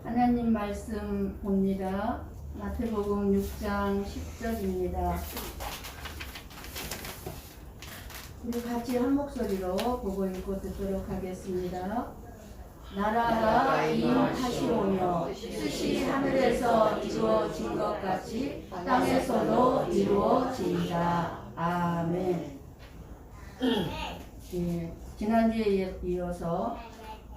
하나님 말씀 봅니다. 마태복음 6장 10절입니다. 우리 같이 한 목소리로 보고 읽고 듣도록 하겠습니다. 나라가 임하시오며 뜻이 하늘에서 이루어진 것 같이 땅에서도 이루어지이다. 아멘. 지난주에 이어서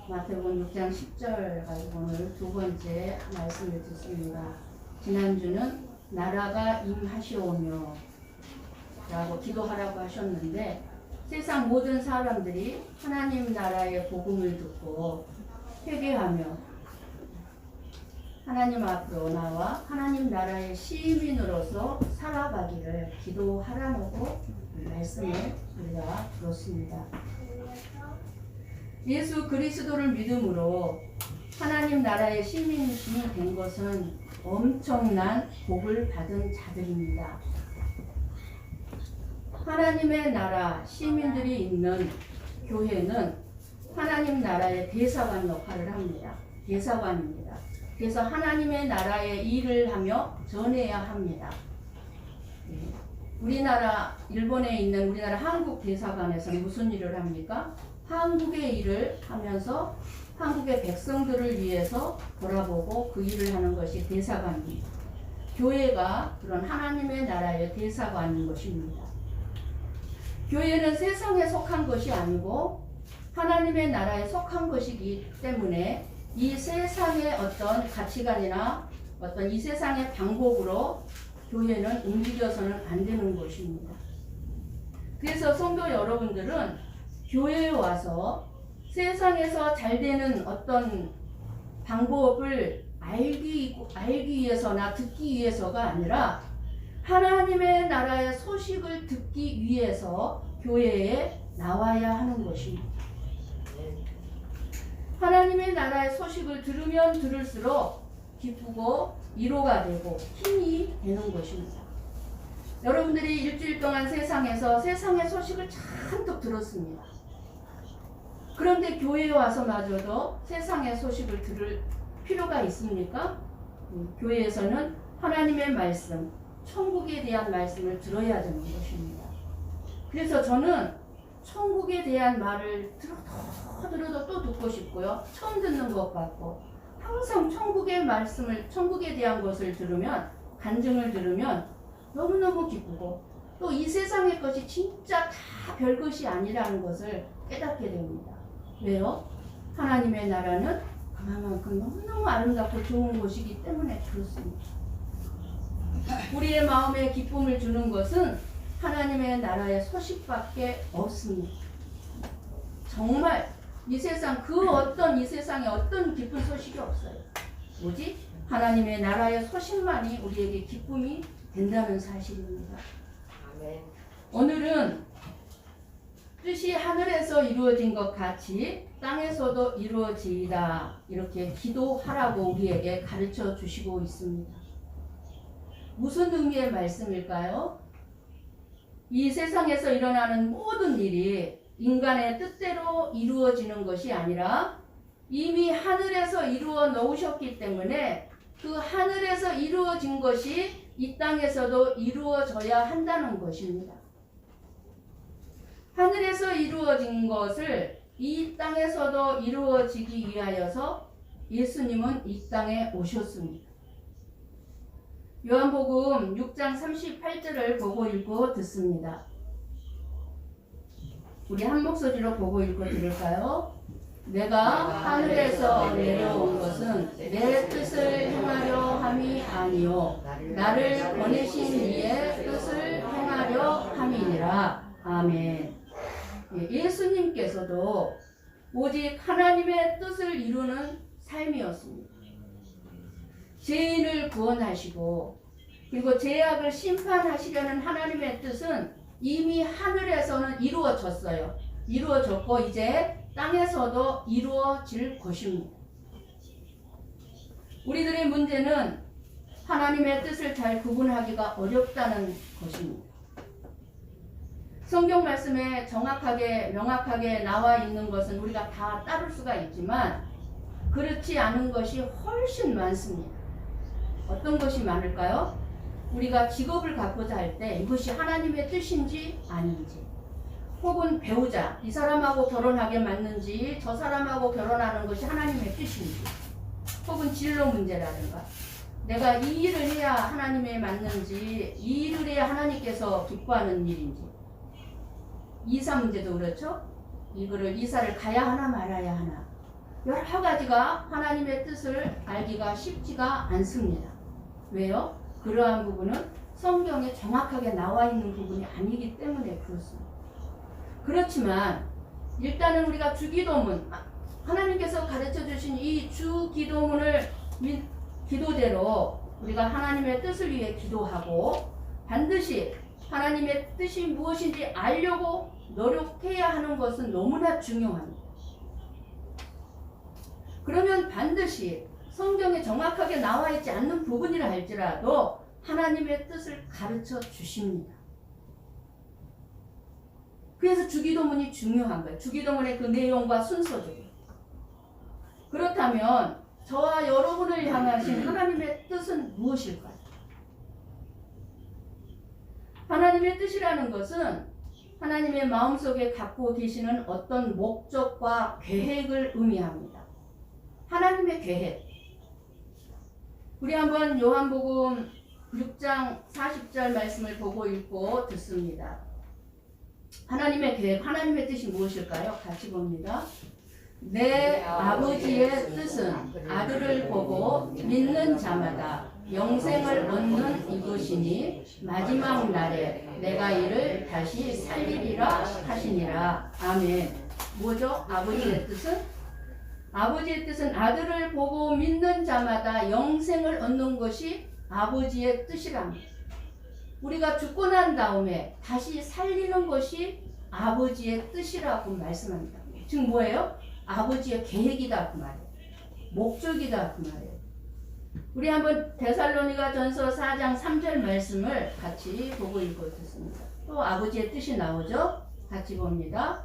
마태복음 6장 10절 가지고 오늘 두 번째 말씀을 듣습니다. 지난주는 나라가 임하시오며 라고 기도하라고 하셨는데, 세상 모든 사람들이 하나님 나라의 복음을 듣고 회개하며 하나님 앞으로 나와 하나님 나라의 시민으로서 살아가기를 기도하라고 말씀을 우리가 들었습니다. 예수 그리스도를 믿음으로 하나님 나라의 시민이 된 것은 엄청난 복을 받은 자들입니다. 하나님의 나라 시민들이 있는 교회는 하나님 나라의 대사관 역할을 합니다. 대사관입니다. 그래서 하나님의 나라의 일을 하며 전해야 합니다. 우리나라 일본에 있는 우리나라 한국 대사관에서는 무슨 일을 합니까? 한국의 일을 하면서 한국의 백성들을 위해서 돌아보고 그 일을 하는 것이 대사관입니다. 교회가 그런 하나님의 나라의 대사관인 것입니다. 교회는 세상에 속한 것이 아니고 하나님의 나라에 속한 것이기 때문에 이 세상의 어떤 가치관이나 어떤 이 세상의 방법으로 교회는 움직여서는 안 되는 것입니다. 그래서 성도 여러분들은 교회에 와서 세상에서 잘 되는 어떤 방법을 알기 위해서나 듣기 위해서가 아니라 하나님의 나라의 소식을 듣기 위해서 교회에 나와야 하는 것입니다. 하나님의 나라의 소식을 들으면 들을수록 기쁘고 위로가 되고 힘이 되는 것입니다. 여러분들이 일주일 동안 세상에서 세상의 소식을 잔뜩 들었습니다. 그런데 교회에 와서마저도 세상의 소식을 들을 필요가 있습니까? 교회에서는 하나님의 말씀, 천국에 대한 말씀을 들어야 되는 것입니다. 그래서 저는 천국에 대한 말을 들어도 또 듣고 싶고요. 처음 듣는 것 같고, 항상 천국의 말씀을, 천국에 대한 것을 들으면, 간증을 들으면 너무너무 기쁘고, 또 이 세상의 것이 진짜 다 별것이 아니라는 것을 깨닫게 됩니다. 왜요? 하나님의 나라는 그만큼 너무너무 아름답고 좋은 곳이기 때문에 그렇습니다. 우리의 마음에 기쁨을 주는 것은 하나님의 나라의 소식밖에 없습니다. 정말 이 세상 이 세상에 어떤 기쁜 소식이 없어요. 오직 하나님의 나라의 소식만이 우리에게 기쁨이 된다는 사실입니다. 아멘. 오늘은 뜻이 하늘에서 이루어진 것 같이 땅에서도 이루어지이다, 이렇게 기도하라고 우리에게 가르쳐 주시고 있습니다. 무슨 의미의 말씀일까요? 이 세상에서 일어나는 모든 일이 인간의 뜻대로 이루어지는 것이 아니라 이미 하늘에서 이루어 놓으셨기 때문에 그 하늘에서 이루어진 것이 이 땅에서도 이루어져야 한다는 것입니다. 하늘에서 이루어진 것을 이 땅에서도 이루어지기 위하여서 예수님은 이 땅에 오셨습니다. 요한복음 6장 38절을 보고 읽고 듣습니다. 우리 한 목소리로 보고 읽고 들을까요? 내가 하늘에서 내려온 것은 내 뜻을 행하려 함이 아니요 나를 보내신 이의 뜻을 행하려 함이니라. 아멘. 예수님께서도 오직 하나님의 뜻을 이루는 삶이었습니다. 죄인을 구원하시고 그리고 죄악을 심판하시려는 하나님의 뜻은 이미 하늘에서는 이루어졌어요. 이루어졌고 이제 땅에서도 이루어질 것입니다. 우리들의 문제는 하나님의 뜻을 잘 구분하기가 어렵다는 것입니다. 성경 말씀에 정확하게 명확하게 나와 있는 것은 우리가 다 따를 수가 있지만 그렇지 않은 것이 훨씬 많습니다. 어떤 것이 많을까요? 우리가 직업을 갖고자 할 때 이것이 하나님의 뜻인지 아닌지, 혹은 배우자, 이 사람하고 결혼하게 맞는지 저 사람하고 결혼하는 것이 하나님의 뜻인지, 혹은 진로 문제라든가 내가 이 일을 해야 하나님에 맞는지, 이 일을 해야 하나님께서 기뻐하는 일인지, 이사 문제도 그렇죠. 이사를 가야 하나 말아야 하나, 여러 가지가 하나님의 뜻을 알기가 쉽지가 않습니다. 왜요? 그러한 부분은 성경에 정확하게 나와 있는 부분이 아니기 때문에 그렇습니다. 그렇지만 일단은 우리가 주기도문, 하나님께서 가르쳐 주신 이 주기도문을 기도대로 우리가 하나님의 뜻을 위해 기도하고 반드시 하나님의 뜻이 무엇인지 알려고 노력해야 하는 것은 너무나 중요합니다. 그러면 반드시 성경에 정확하게 나와 있지 않는 부분이라 할지라도 하나님의 뜻을 가르쳐 주십니다. 그래서 주기도문이 중요한 거예요. 주기도문의 그 내용과 순서죠. 그렇다면 저와 여러분을 향하신 하나님의 뜻은 무엇일까요? 하나님의 뜻이라는 것은 하나님의 마음속에 갖고 계시는 어떤 목적과 계획을 의미합니다. 하나님의 계획. 우리 한번 요한복음 6장 40절 말씀을 보고 읽고 듣습니다. 하나님의 계획, 하나님의 뜻이 무엇일까요? 같이 봅니다. 내 아버지의 뜻은 아들을 보고 믿는 자마다 영생을 얻는 이것이니 마지막 날에 내가 이를 다시 살리리라 하시니라. 아멘. 뭐죠? 아버지의 뜻은? 아버지의 뜻은 아들을 보고 믿는 자마다 영생을 얻는 것이 아버지의 뜻이랍니다. 우리가 죽고 난 다음에 다시 살리는 것이 아버지의 뜻이라고 말씀합니다. 즉 뭐예요? 아버지의 계획이다 그 말이에요. 목적이다 그 말이에요. 우리 한번 데살로니가 전서 4장 3절 말씀을 같이 보고 읽고 듣습니다. 또 아버지의 뜻이 나오죠? 같이 봅니다.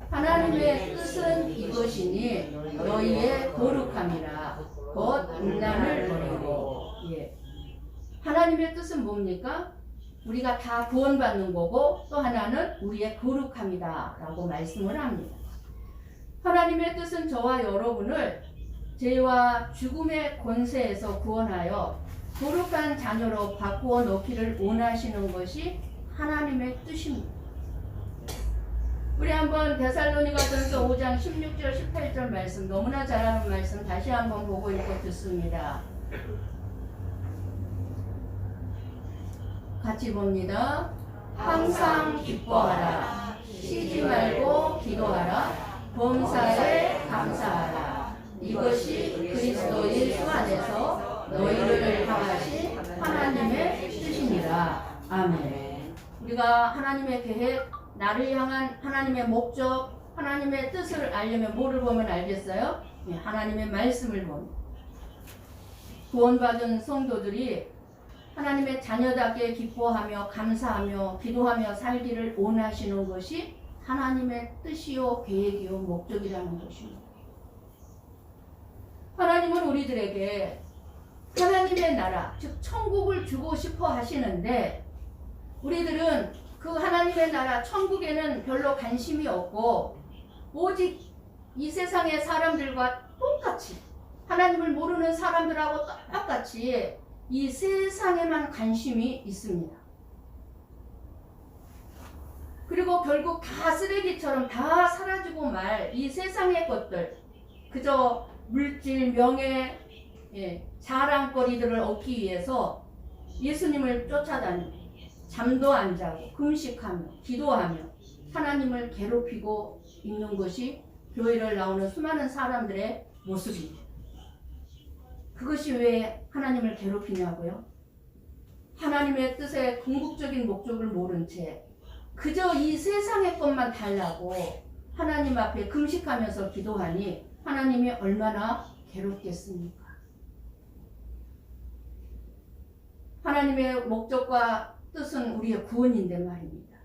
하나님의 뜻은 이것이니 너희의 거룩함이라 곧 음란을 버리고. 예. 하나님의 뜻은 뭡니까? 우리가 다 구원받는 거고 또 하나는 우리의 거룩함이다 라고 말씀을 합니다. 하나님의 뜻은 저와 여러분을 죄와 죽음의 권세에서 구원하여 거룩한 자녀로 바꾸어 놓기를 원하시는 것이 하나님의 뜻입니다. 우리 한번 데살로니가전서 5장 16절 18절 말씀, 너무나 잘 아는 말씀 다시 한번 보고 읽고 듣습니다. 같이 봅니다. 항상 기뻐하라. 쉬지 말고 기도하라. 범사에 감사하라. 이것이 그리스도 예수 안에서 너희를 향하신 하나님의 뜻이니라. 아멘. 우리가 하나님의 계획, 나를 향한 하나님의 목적, 하나님의 뜻을 알려면 뭐를 보면 알겠어요? 하나님의 말씀을 봅니다. 구원받은 성도들이 하나님의 자녀답게 기뻐하며 감사하며 기도하며 살기를 원하시는 것이 하나님의 뜻이요 계획이요 목적이라는 것입니다. 하나님은 우리들에게 하나님의 나라, 즉 천국을 주고 싶어 하시는데 우리들은 그 하나님의 나라 천국에는 별로 관심이 없고 오직 이 세상의 사람들과 똑같이, 하나님을 모르는 사람들하고 똑같이 이 세상에만 관심이 있습니다. 그리고 결국 다 쓰레기처럼 다 사라지고 말 이 세상의 것들, 그저 물질, 명예, 자랑거리들을 얻기 위해서 예수님을 쫓아다니고 잠도 안 자고 금식하며 기도하며 하나님을 괴롭히고 있는 것이 교회를 나오는 수많은 사람들의 모습입니다. 그것이 왜 하나님을 괴롭히냐고요? 하나님의 뜻의 궁극적인 목적을 모른 채 그저 이 세상의 것만 달라고 하나님 앞에 금식하면서 기도하니 하나님이 얼마나 괴롭겠습니까? 하나님의 목적과 뜻은 우리의 구원인데 말입니다.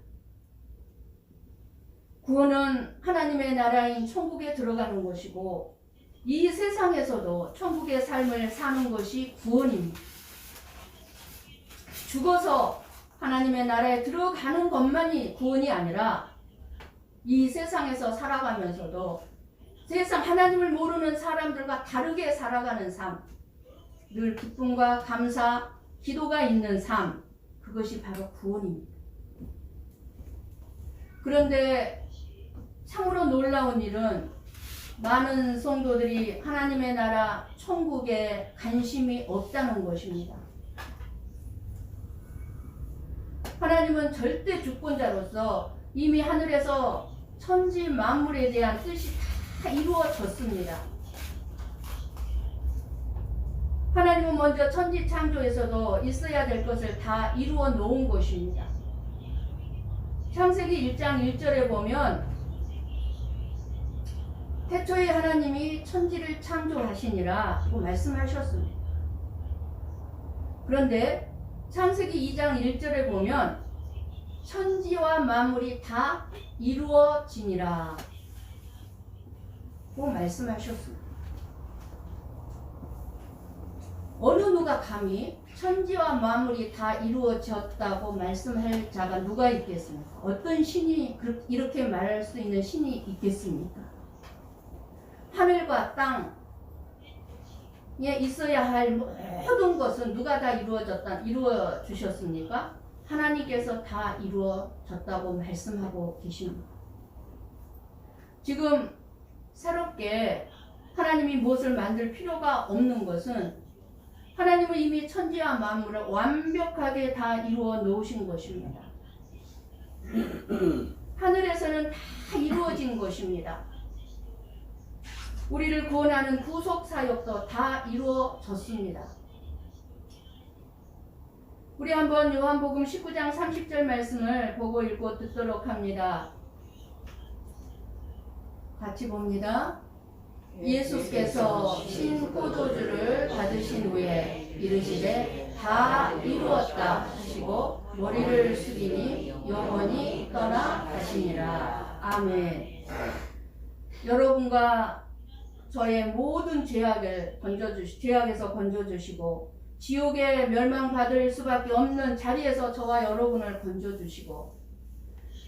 구원은 하나님의 나라인 천국에 들어가는 것이고 이 세상에서도 천국의 삶을 사는 것이 구원입니다. 죽어서 하나님의 나라에 들어가는 것만이 구원이 아니라 이 세상에서 살아가면서도 세상 하나님을 모르는 사람들과 다르게 살아가는 삶, 늘 기쁨과 감사, 기도가 있는 삶, 그것이 바로 구원입니다. 그런데 참으로 놀라운 일은 많은 성도들이 하나님의 나라 천국에 관심이 없다는 것입니다. 하나님은 절대 주권자로서 이미 하늘에서 천지 만물에 대한 뜻이 다 이루어졌습니다. 하나님은 먼저 천지 창조에서도 있어야 될 것을 다 이루어 놓은 것입니다. 창세기 1장 1절에 보면 태초에 하나님이 천지를 창조하시니라고 말씀하셨습니다. 그런데 창세기 2장 1절에 보면 천지와 만물이 다 이루어지니라 고 말씀하셨습니다. 어느 누가 감히 천지와 만물이 다 이루어졌다고 말씀할 자가 누가 있겠습니까? 어떤 신이 이렇게 말할 수 있는 신이 있겠습니까? 하늘과 땅에 있어야 할 모든 것은 누가 다 이루어 주셨습니까? 하나님께서 다 이루어졌다고 말씀하고 계십니다. 지금 새롭게 하나님이 무엇을 만들 필요가 없는 것은 하나님은 이미 천지와 만물을 완벽하게 다 이루어 놓으신 것입니다. 하늘에서는 다 이루어진 것입니다. 우리를 구원하는 구속 사역도 다 이루어졌습니다. 우리 한번 요한복음 19장 30절 말씀을 보고 읽고 듣도록 합니다. 같이 봅니다. 예수께서 신포도주를 받으신 후에 이르시되 다 이루었다 하시고 머리를 숙이니 영원히 떠나가시니라. 아멘. 여러분과 저의 모든 죄악에서 건져주시고 지옥에 멸망받을 수밖에 없는 자리에서 저와 여러분을 건져주시고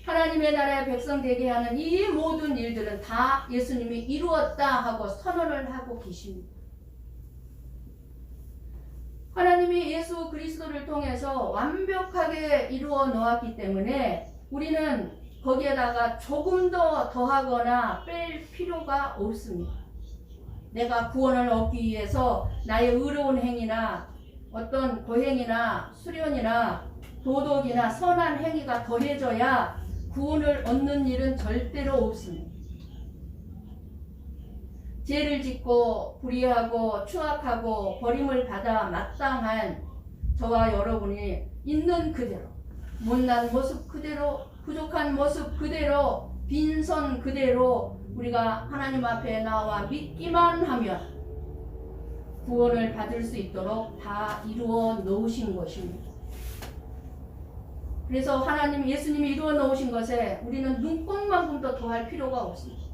하나님의 나라의 백성 되게 하는 이 모든 일들은 다 예수님이 이루었다 하고 선언을 하고 계십니다. 하나님이 예수 그리스도를 통해서 완벽하게 이루어 놓았기 때문에 우리는 거기에다가 조금 더 더하거나 뺄 필요가 없습니다. 내가 구원을 얻기 위해서 나의 의로운 행위나 어떤 고행이나 수련이나 도덕이나 선한 행위가 더해져야 구원을 얻는 일은 절대로 없습니다. 죄를 짓고 불의하고 추악하고 버림을 받아 마땅한 저와 여러분이 있는 그대로 못난 모습 그대로 부족한 모습 그대로 빈손 그대로 우리가 하나님 앞에 나와 믿기만 하면 구원을 받을 수 있도록 다 이루어 놓으신 것입니다. 그래서 하나님 예수님이 이루어 놓으신 것에 우리는 눈꼽만큼도 더할 필요가 없습니다.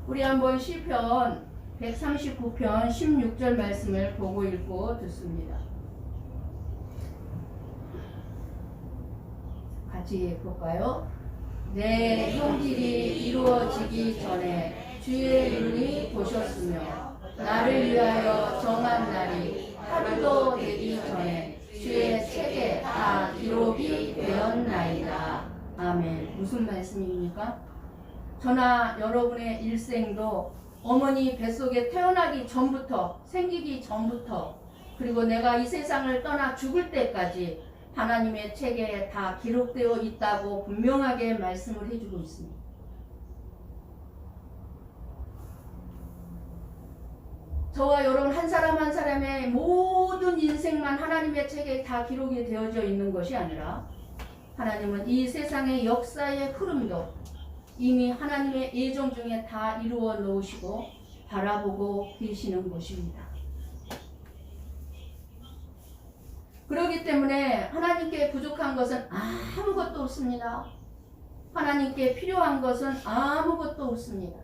우리 한번 시편 139편 16절 말씀을 보고 읽고 듣습니다. 같이 볼까요? 내 형질이 이루어지기 전에 주의 눈이 보셨으며 나를 위하여 정한 날이 하루도 되기 전에 주의 책에 다 기록이 되었나이다. 아멘. 무슨 말씀입니까? 저나 여러분의 일생도 어머니 뱃속에 태어나기 전부터 생기기 전부터 그리고 내가 이 세상을 떠나 죽을 때까지 하나님의 책에 다 기록되어 있다고 분명하게 말씀을 해주고 있습니다. 저와 여러분 한 사람 한 사람의 모든 인생만 하나님의 책에 다 기록이 되어져 있는 것이 아니라 하나님은 이 세상의 역사의 흐름도 이미 하나님의 예정 중에 다 이루어 놓으시고 바라보고 계시는 것입니다. 그렇기 때문에 하나님께 부족한 것은 아무것도 없습니다. 하나님께 필요한 것은 아무것도 없습니다.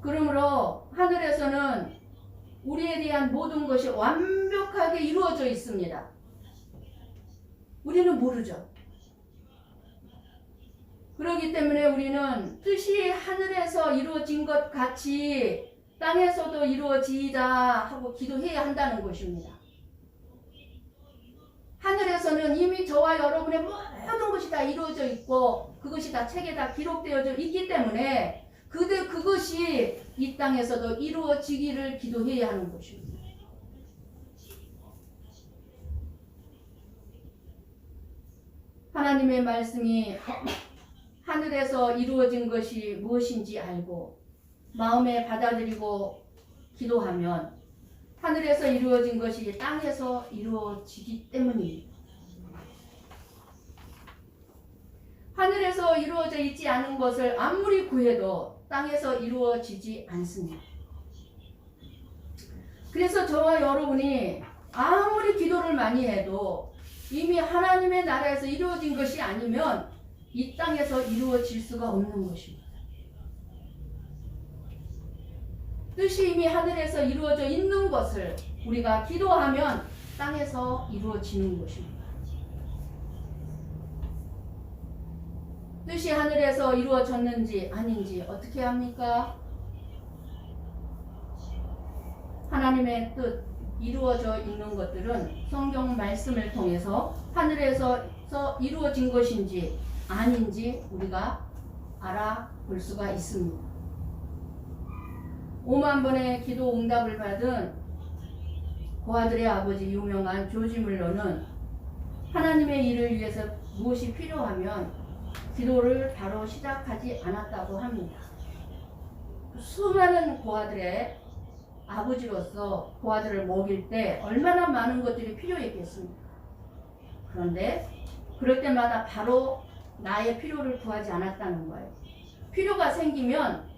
그러므로 하늘에서는 우리에 대한 모든 것이 완벽하게 이루어져 있습니다. 우리는 모르죠. 그렇기 때문에 우리는 뜻이 하늘에서 이루어진 것 같이 땅에서도 이루어지자 하고 기도해야 한다는 것입니다. 하늘에서는 이미 저와 여러분의 모든 것이 다 이루어져 있고 그것이 다 책에 다 기록되어져 있기 때문에 그것이 이 땅에서도 이루어지기를 기도해야 하는 것입니다. 하나님의 말씀이 하늘에서 이루어진 것이 무엇인지 알고 마음에 받아들이고 기도하면 하늘에서 이루어진 것이 땅에서 이루어지기 때문입니다. 하늘에서 이루어져 있지 않은 것을 아무리 구해도 땅에서 이루어지지 않습니다. 그래서 저와 여러분이 아무리 기도를 많이 해도 이미 하나님의 나라에서 이루어진 것이 아니면 이 땅에서 이루어질 수가 없는 것입니다. 뜻이 이미 하늘에서 이루어져 있는 것을 우리가 기도하면 땅에서 이루어지는 것입니다. 뜻이 하늘에서 이루어졌는지 아닌지 어떻게 합니까? 하나님의 뜻 이루어져 있는 것들은 성경 말씀을 통해서 하늘에서 이루어진 것인지 아닌지 우리가 알아볼 수가 있습니다. 5만 번의 기도 응답을 받은 고아들의 아버지 유명한 조지 물러는 하나님의 일을 위해서 무엇이 필요하면 기도를 바로 시작하지 않았다고 합니다. 수많은 고아들의 아버지로서 고아들을 먹일 때 얼마나 많은 것들이 필요했겠습니까? 그런데 그럴 때마다 바로 나의 필요를 구하지 않았다는 거예요. 필요가 생기면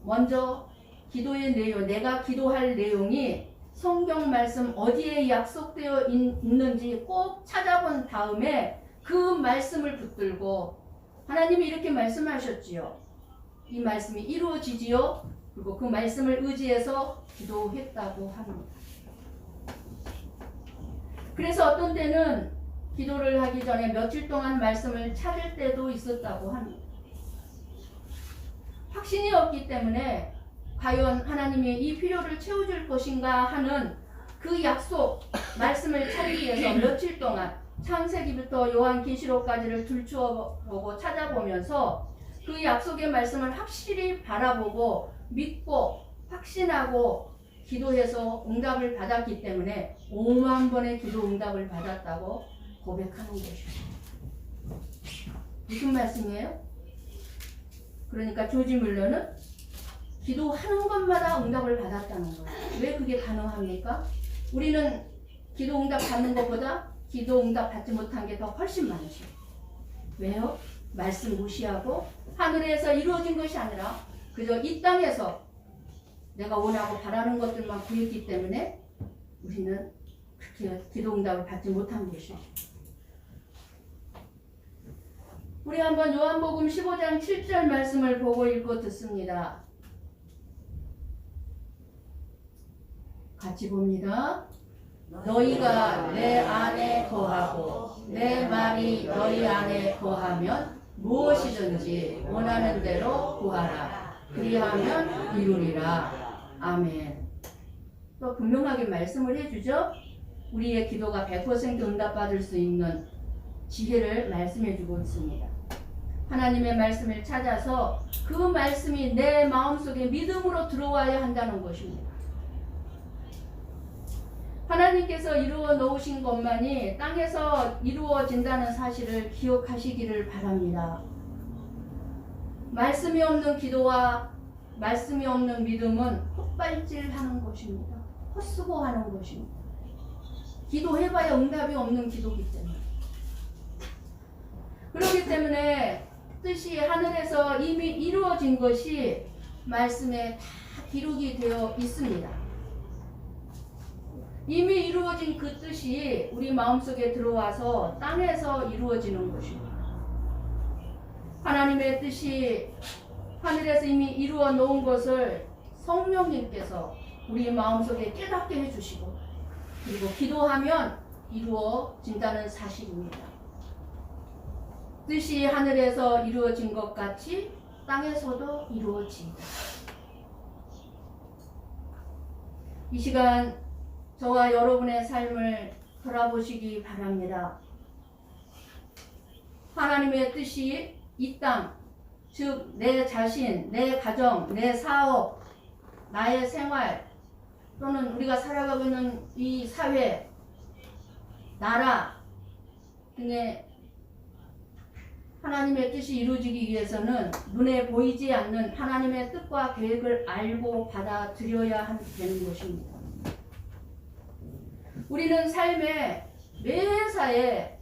먼저 기도의 내용, 내가 기도할 내용이 성경 말씀 어디에 약속되어 있는지 꼭 찾아본 다음에 그 말씀을 붙들고 하나님이 이렇게 말씀하셨지요. 이 말씀이 이루어지지요. 그리고 그 말씀을 의지해서 기도했다고 합니다. 그래서 어떤 때는 기도를 하기 전에 며칠 동안 말씀을 찾을 때도 있었다고 합니다. 확신이 없기 때문에 과연 하나님이 이 필요를 채워줄 것인가 하는 그 약속 말씀을 찾기 위해서 며칠 동안 창세기부터 요한계시록까지를 들추어보고 찾아보면서 그 약속의 말씀을 확실히 바라보고 믿고 확신하고 기도해서 응답을 받았기 때문에 5만 번의 기도 응답을 받았다고 고백하는 것입니다. 무슨 말씀이에요? 그러니까 조지 물러는 기도하는 것마다 응답을 받았다는 거예요. 왜 그게 가능합니까? 우리는 기도 응답 받는 것보다 기도 응답 받지 못한 게 더 훨씬 많죠. 왜요? 말씀 무시하고 하늘에서 이루어진 것이 아니라 그저 이 땅에서 내가 원하고 바라는 것들만 구했기 때문에 우리는 그렇게 기도 응답을 받지 못한 것이죠. 우리 한번 요한복음 15장 7절 말씀을 보고 읽고 듣습니다. 같이 봅니다. 너희가 내 안에 거하고 내 말이 너희 안에 거하면 무엇이든지 원하는 대로 구하라. 그리하면 이루리라. 아멘. 또 분명하게 말씀을 해주죠. 우리의 기도가 100% 응답받을 수 있는 지혜를 말씀해주고 있습니다. 하나님의 말씀을 찾아서 그 말씀이 내 마음속에 믿음으로 들어와야 한다는 것입니다. 하나님께서 이루어 놓으신 것만이 땅에서 이루어진다는 사실을 기억하시기를 바랍니다. 말씀이 없는 기도와 말씀이 없는 믿음은 헛발질하는 것입니다. 헛수고하는 것입니다. 기도해봐야 응답이 없는 기도이기 때문에. 그렇기 때문에 뜻이 하늘에서 이미 이루어진 것이 말씀에 다 기록이 되어 있습니다. 이미 이루어진 그 뜻이 우리 마음속에 들어와서 땅에서 이루어지는 것입니다. 하나님의 뜻이 하늘에서 이미 이루어 놓은 것을 성령님께서 우리 마음속에 깨닫게 해주시고 그리고 기도하면 이루어진다는 사실입니다. 뜻이 하늘에서 이루어진 것 같이 땅에서도 이루어진다. 이 시간 저와 여러분의 삶을 돌아보시기 바랍니다. 하나님의 뜻이 이 땅, 즉 내 자신, 내 가정, 내 사업, 나의 생활 또는 우리가 살아가고 있는 이 사회, 나라 등의 하나님의 뜻이 이루어지기 위해서는 눈에 보이지 않는 하나님의 뜻과 계획을 알고 받아들여야 되는 것입니다. 우리는 삶의 매사에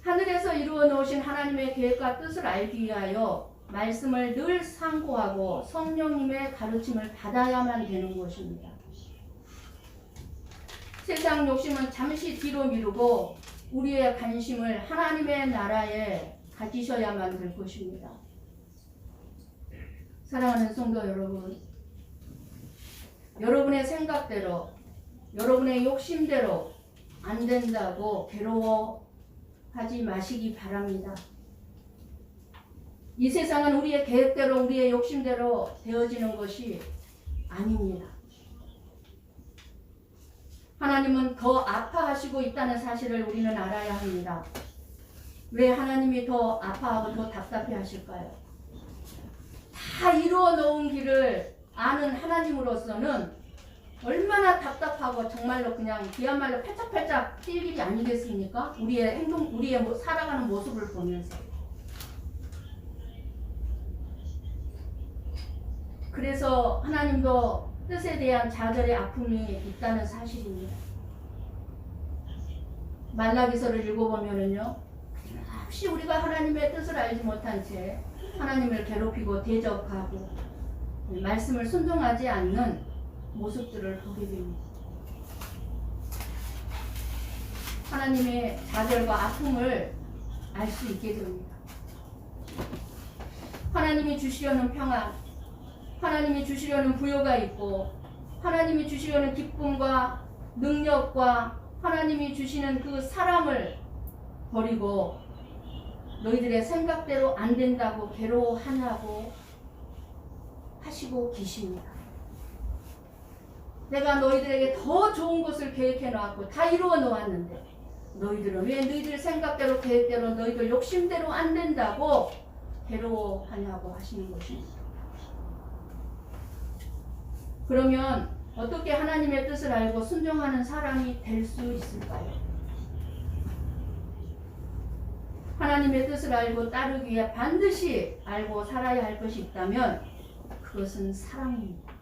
하늘에서 이루어 놓으신 하나님의 계획과 뜻을 알기 위하여 말씀을 늘 상고하고 성령님의 가르침을 받아야만 되는 것입니다. 세상 욕심은 잠시 뒤로 미루고 우리의 관심을 하나님의 나라에 가지셔야만 될 것입니다. 사랑하는 성도 여러분, 여러분의 생각대로, 여러분의 욕심대로 안 된다고 괴로워하지 마시기 바랍니다. 이 세상은 우리의 계획대로, 우리의 욕심대로 되어지는 것이 아닙니다. 하나님은 더 아파하시고 있다는 사실을 우리는 알아야 합니다. 왜 하나님이 더 아파하고 더 답답해 하실까요? 다 이루어 놓은 길을 아는 하나님으로서는 얼마나 답답하고 정말로 그냥 그야말로 팔짝팔짝 뛸 일이 아니겠습니까? 우리의 행동, 우리의 살아가는 모습을 보면서. 그래서 하나님도 뜻에 대한 좌절의 아픔이 있다는 사실입니다. 말라기서를 읽어보면은요, 혹시 우리가 하나님의 뜻을 알지 못한 채 하나님을 괴롭히고 대적하고 말씀을 순종하지 않는 모습들을 보게 됩니다. 하나님의 좌절과 아픔을 알 수 있게 됩니다. 하나님이 주시려는 평안, 하나님이 주시려는 부요가 있고 하나님이 주시려는 기쁨과 능력과 하나님이 주시는 그 사랑을 버리고 너희들의 생각대로 안 된다고 괴로워하냐고 하시고 계십니다. 내가 너희들에게 더 좋은 것을 계획해 놓았고 다 이루어 놓았는데 너희들은 왜 너희들 생각대로 계획대로 너희들 욕심대로 안 된다고 괴로워하냐고 하시는 것입니다. 그러면 어떻게 하나님의 뜻을 알고 순종하는 사람이 될 수 있을까요? 하나님의 뜻을 알고 따르기 위해 반드시 알고 살아야 할 것이 있다면 그것은 사랑입니다.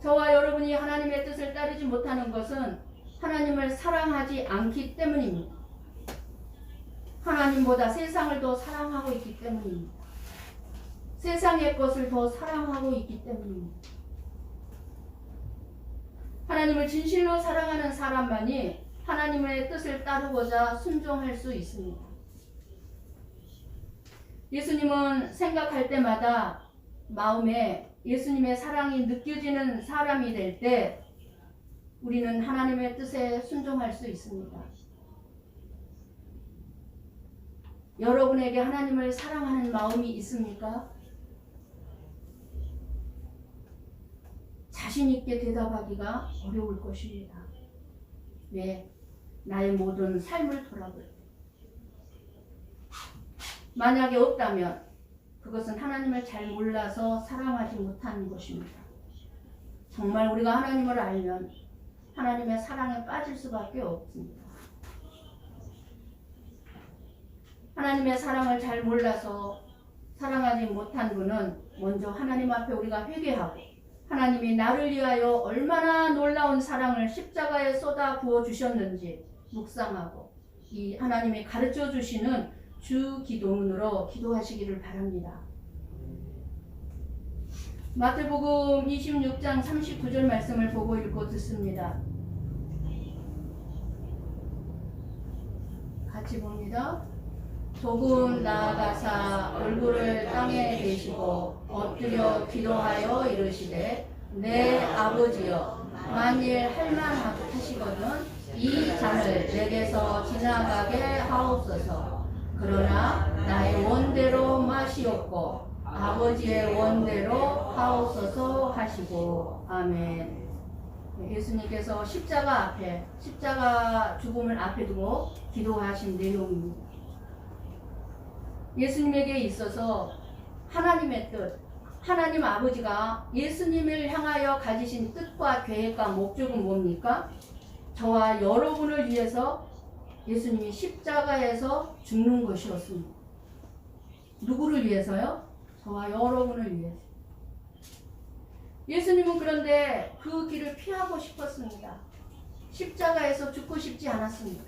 저와 여러분이 하나님의 뜻을 따르지 못하는 것은 하나님을 사랑하지 않기 때문입니다. 하나님보다 세상을 더 사랑하고 있기 때문입니다. 세상의 것을 더 사랑하고 있기 때문입니다. 하나님을 진실로 사랑하는 사람만이 하나님의 뜻을 따르고자 순종할 수 있습니다. 예수님은 생각할 때마다 마음에 예수님의 사랑이 느껴지는 사람이 될 때 우리는 하나님의 뜻에 순종할 수 있습니다. 여러분에게 하나님을 사랑하는 마음이 있습니까? 자신 있게 대답하기가 어려울 것입니다. 왜? 나의 모든 삶을 돌아볼 때. 만약에 없다면 그것은 하나님을 잘 몰라서 사랑하지 못하는 것입니다. 정말 우리가 하나님을 알면 하나님의 사랑에 빠질 수밖에 없습니다. 하나님의 사랑을 잘 몰라서 사랑하지 못한 분은 먼저 하나님 앞에 우리가 회개하고 하나님이 나를 위하여 얼마나 놀라운 사랑을 십자가에 쏟아 부어 주셨는지 묵상하고 이 하나님이 가르쳐 주시는 주 기도문으로 기도하시기를 바랍니다. 마태복음 26장 39절 말씀을 보고 읽고 듣습니다. 같이 봅니다. 조금 나아가사 얼굴을 땅에 대시고 엎드려 기도하여 이르시되 내 아버지여 만일 할만하시거든 이 잔을 내게서 지나가게 하옵소서. 그러나 나의 원대로 마시옵고 아버지의 원대로 하옵소서 하시고. 아멘. 예수님께서 십자가 죽음을 앞에 두고 기도하신 내용입니다. 예수님에게 있어서 하나님의 뜻, 하나님 아버지가 예수님을 향하여 가지신 뜻과 계획과 목적은 뭡니까? 저와 여러분을 위해서 예수님이 십자가에서 죽는 것이었습니다. 누구를 위해서요? 저와 여러분을 위해서. 예수님은 그런데 그 길을 피하고 싶었습니다. 십자가에서 죽고 싶지 않았습니다.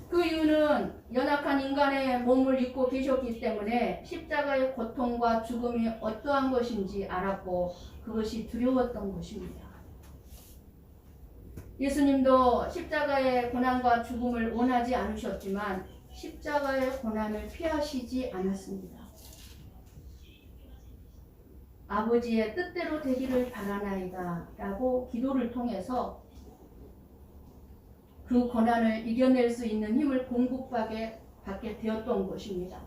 그 이유는 연약한 인간의 몸을 입고 계셨기 때문에 십자가의 고통과 죽음이 어떠한 것인지 알았고 그것이 두려웠던 것입니다. 예수님도 십자가의 고난과 죽음을 원하지 않으셨지만 십자가의 고난을 피하시지 않았습니다. 아버지의 뜻대로 되기를 바라나이다 라고 기도를 통해서 그 고난을 이겨낼 수 있는 힘을 공급받게 되었던 것입니다.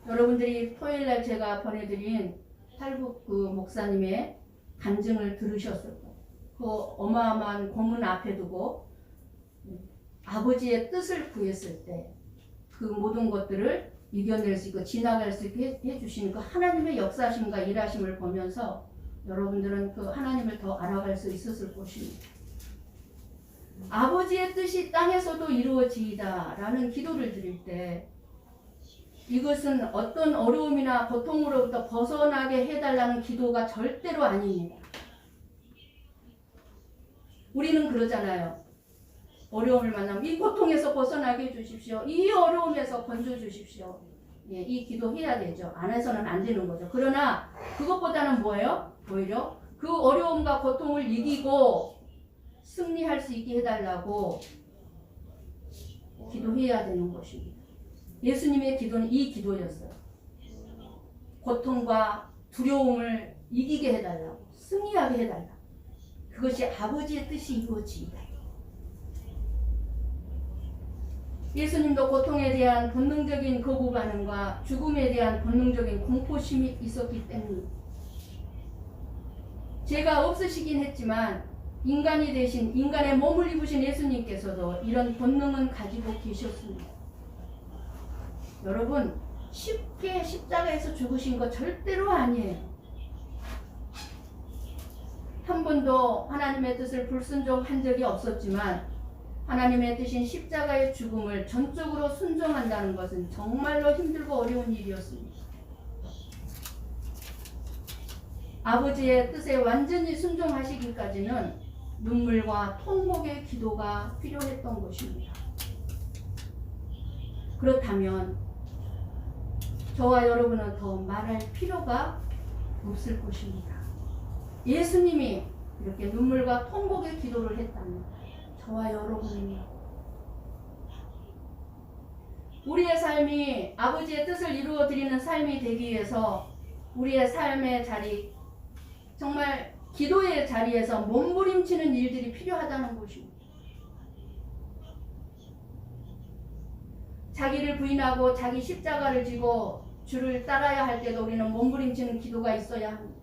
여러분들이 토요일날 제가 보내드린 탈북 그 목사님의 간증을 들으셨을 거예요. 그 어마어마한 고문 앞에 두고 아버지의 뜻을 구했을 때 그 모든 것들을 이겨낼 수 있고 지나갈 수 있게 해주시는 그 하나님의 역사심과 일하심을 보면서 여러분들은 그 하나님을 더 알아갈 수 있었을 것입니다. 아버지의 뜻이 땅에서도 이루어지이다 라는 기도를 드릴 때 이것은 어떤 어려움이나 고통으로부터 벗어나게 해달라는 기도가 절대로 아닙니다. 우리는 그러잖아요. 어려움을 만나면 이 고통에서 벗어나게 해주십시오. 이 어려움에서 건져주십시오. 예, 이 기도해야 되죠. 안 해서는 안 되는 거죠. 그러나 그것보다는 뭐예요? 오히려 그 어려움과 고통을 이기고 승리할 수 있게 해달라고 기도해야 되는 것입니다. 예수님의 기도는 이 기도였어요. 고통과 두려움을 이기게 해달라고, 승리하게 해달라고. 그것이 아버지의 뜻이 이루어지이다. 예수님도 고통에 대한 본능적인 거부 반응과 죽음에 대한 본능적인 공포심이 있었기 때문입니다. 죄가 없으시긴 했지만 인간이 되신 인간의 몸을 입으신 예수님께서도 이런 본능은 가지고 계셨습니다. 여러분 쉽게 십자가에서 죽으신 거 절대로 아니에요. 한 번도 하나님의 뜻을 불순종한 적이 없었지만 하나님의 뜻인 십자가의 죽음을 전적으로 순종한다는 것은 정말로 힘들고 어려운 일이었습니다. 아버지의 뜻에 완전히 순종하시기까지는 눈물과 통곡의 기도가 필요했던 것입니다. 그렇다면 저와 여러분은 더 말할 필요가 없을 것입니다. 예수님이 이렇게 눈물과 통곡의 기도를 했다면 저와 여러분은요. 우리의 삶이 아버지의 뜻을 이루어 드리는 삶이 되기 위해서 우리의 삶의 자리, 정말 기도의 자리에서 몸부림치는 일들이 필요하다는 것입니다. 자기를 부인하고 자기 십자가를 지고 주를 따라야 할 때도 우리는 몸부림치는 기도가 있어야 합니다.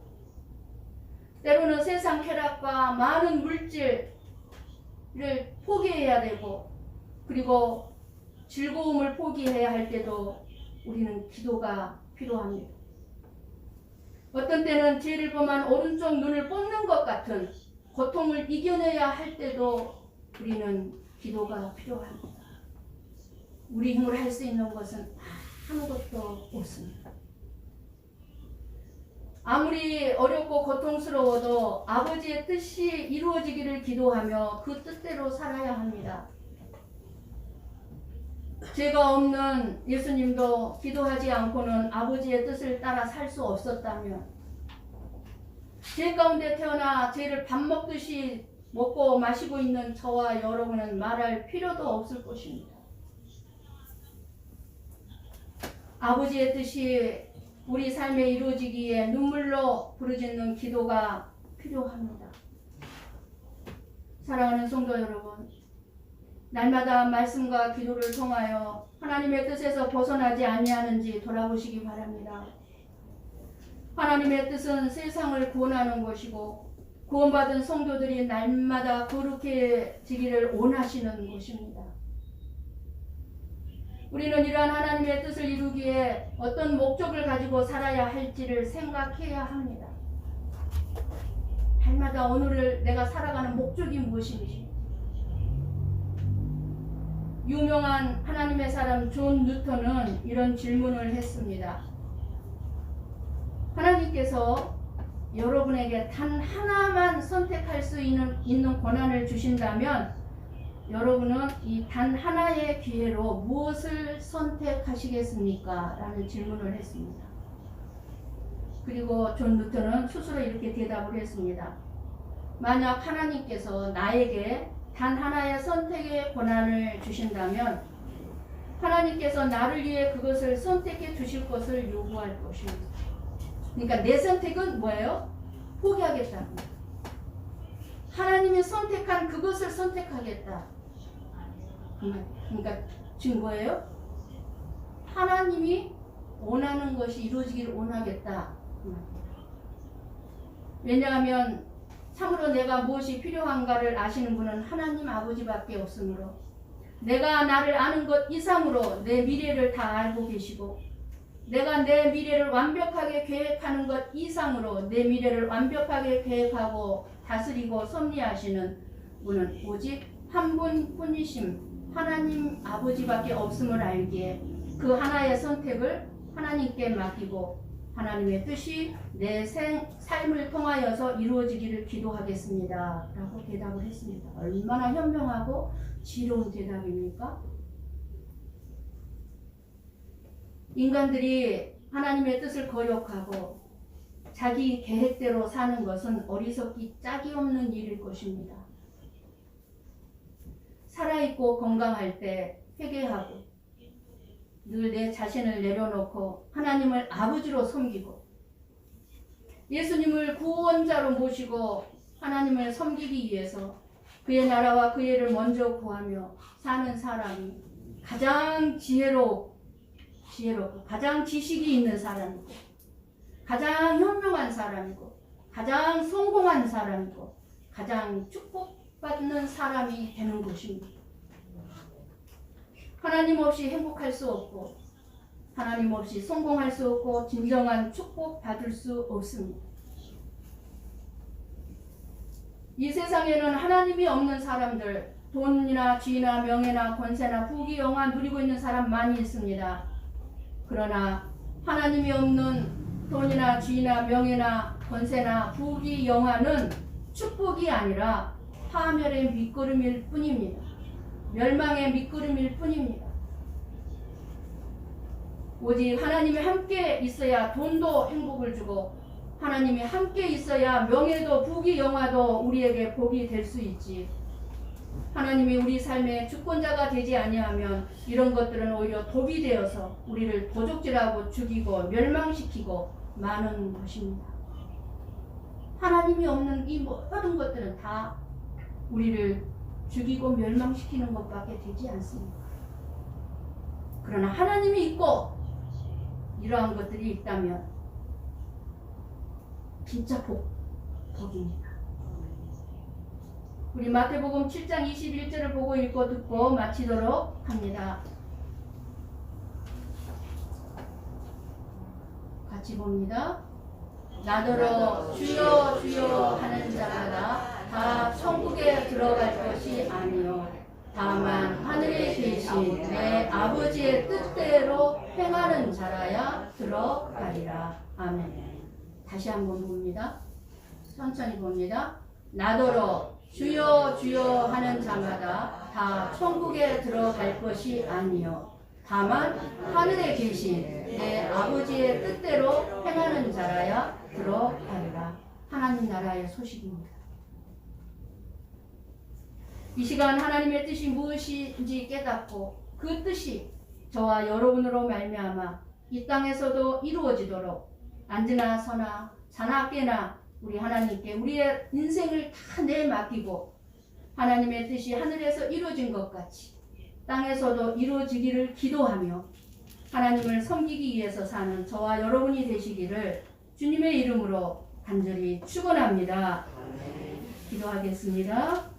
때로는 세상 쾌락과 많은 물질을 포기해야 되고 그리고 즐거움을 포기해야 할 때도 우리는 기도가 필요합니다. 어떤 때는 죄를 범한 오른쪽 눈을 뽑는 것 같은 고통을 이겨내야 할 때도 우리는 기도가 필요합니다. 우리 힘으로 할 수 있는 것은 아무것도 없습니다. 아무리 어렵고 고통스러워도 아버지의 뜻이 이루어지기를 기도하며 그 뜻대로 살아야 합니다. 죄가 없는 예수님도 기도하지 않고는 아버지의 뜻을 따라 살 수 없었다면 죄 가운데 태어나 죄를 밥 먹듯이 먹고 마시고 있는 저와 여러분은 말할 필요도 없을 것입니다. 아버지의 뜻이 우리 삶에 이루어지기에 눈물로 부르짖는 기도가 필요합니다. 사랑하는 성도 여러분, 날마다 말씀과 기도를 통하여 하나님의 뜻에서 벗어나지 아니하는지 돌아보시기 바랍니다. 하나님의 뜻은 세상을 구원하는 것이고 구원받은 성도들이 날마다 거룩해지기를 원하시는 것입니다. 우리는 이러한 하나님의 뜻을 이루기에 어떤 목적을 가지고 살아야 할지를 생각해야 합니다. 날마다 오늘을 내가 살아가는 목적이 무엇인지. 유명한 하나님의 사람 존 뉴턴은 이런 질문을 했습니다. 하나님께서 여러분에게 단 하나만 선택할 수 있는 권한을 주신다면 여러분은 이 단 하나의 기회로 무엇을 선택하시겠습니까? 라는 질문을 했습니다. 그리고 존 뉴턴은 스스로 이렇게 대답을 했습니다. 만약 하나님께서 나에게 단 하나의 선택의 권한을 주신다면 하나님께서 나를 위해 그것을 선택해 주실 것을 요구할 것입니다. 그러니까 내 선택은 뭐예요? 포기하겠다는 거예요. 하나님이 선택한 그것을 선택하겠다. 그러니까 지금 뭐예요? 하나님이 원하는 것이 이루어지기를 원하겠다. 왜냐하면 참으로 내가 무엇이 필요한가를 아시는 분은 하나님 아버지밖에 없으므로 내가 나를 아는 것 이상으로 내 미래를 다 알고 계시고 내가 내 미래를 완벽하게 계획하는 것 이상으로 내 미래를 완벽하게 계획하고 다스리고 섭리하시는 분은 오직 한 분뿐이심 하나님 아버지밖에 없음을 알기에 그 하나의 선택을 하나님께 맡기고 하나님의 뜻이 내 삶을 통하여서 이루어지기를 기도하겠습니다. 라고 대답을 했습니다. 얼마나 현명하고 지혜로운 대답입니까? 인간들이 하나님의 뜻을 거역하고 자기 계획대로 사는 것은 어리석기 짝이 없는 일일 것입니다. 살아있고 건강할 때 회개하고 늘 내 자신을 내려놓고 하나님을 아버지로 섬기고 예수님을 구원자로 모시고 하나님을 섬기기 위해서 그의 나라와 그의 일을 먼저 구하며 사는 사람이 가장 지혜롭고 가장 지식이 있는 사람이고 가장 현명한 사람이고 가장 성공한 사람이고 가장 축복받는 사람이 되는 것입니다. 하나님 없이 행복할 수 없고 하나님 없이 성공할 수 없고 진정한 축복 받을 수 없습니다. 이 세상에는 하나님이 없는 사람들, 돈이나 지위나 명예나 권세나 부귀 영화 누리고 있는 사람 많이 있습니다. 그러나 하나님이 없는 돈이나 지위나 명예나 권세나 부귀 영화는 축복이 아니라 파멸의 밑거름일 뿐입니다. 멸망의 밑거름일 뿐입니다. 오직 하나님이 함께 있어야 돈도 행복을 주고 하나님이 함께 있어야 명예도 부귀 영화도 우리에게 복이 될 수 있지. 하나님이 우리 삶의 주권자가 되지 아니하면 이런 것들은 오히려 독이 되어서 우리를 도적질하고 죽이고 멸망시키고 마는 것입니다. 하나님이 없는 이 모든 것들은 다 우리를 죽이고 멸망시키는 것밖에 되지 않습니다. 그러나 하나님이 있고 이러한 것들이 있다면 진짜 복입니다. 우리 마태복음 7장 21절을 보고 읽고 듣고 마치도록 합니다. 같이 봅니다. 나더러 주여 주여 하는 자마다 다 천국에 들어갈 것이 아니요 다만 하늘에 계신 내 아버지의 뜻대로 행하는 자라야 들어가리라. 아멘. 다시 한번 봅니다. 천천히 봅니다. 나더러 주여 주여 하는 자마다 다 천국에 들어갈 것이 아니요 다만 하늘에 계신 내 아버지의 뜻대로 행하는 자라야 들어가리라. 하나님 나라의 소식입니다. 이 시간 하나님의 뜻이 무엇인지 깨닫고 그 뜻이 저와 여러분으로 말미암아 이 땅에서도 이루어지도록 앉으나 서나 자나 깨나 우리 하나님께 우리의 인생을 다 내맡기고 하나님의 뜻이 하늘에서 이루어진 것 같이 땅에서도 이루어지기를 기도하며 하나님을 섬기기 위해서 사는 저와 여러분이 되시기를 주님의 이름으로 간절히 축원합니다. 기도하겠습니다.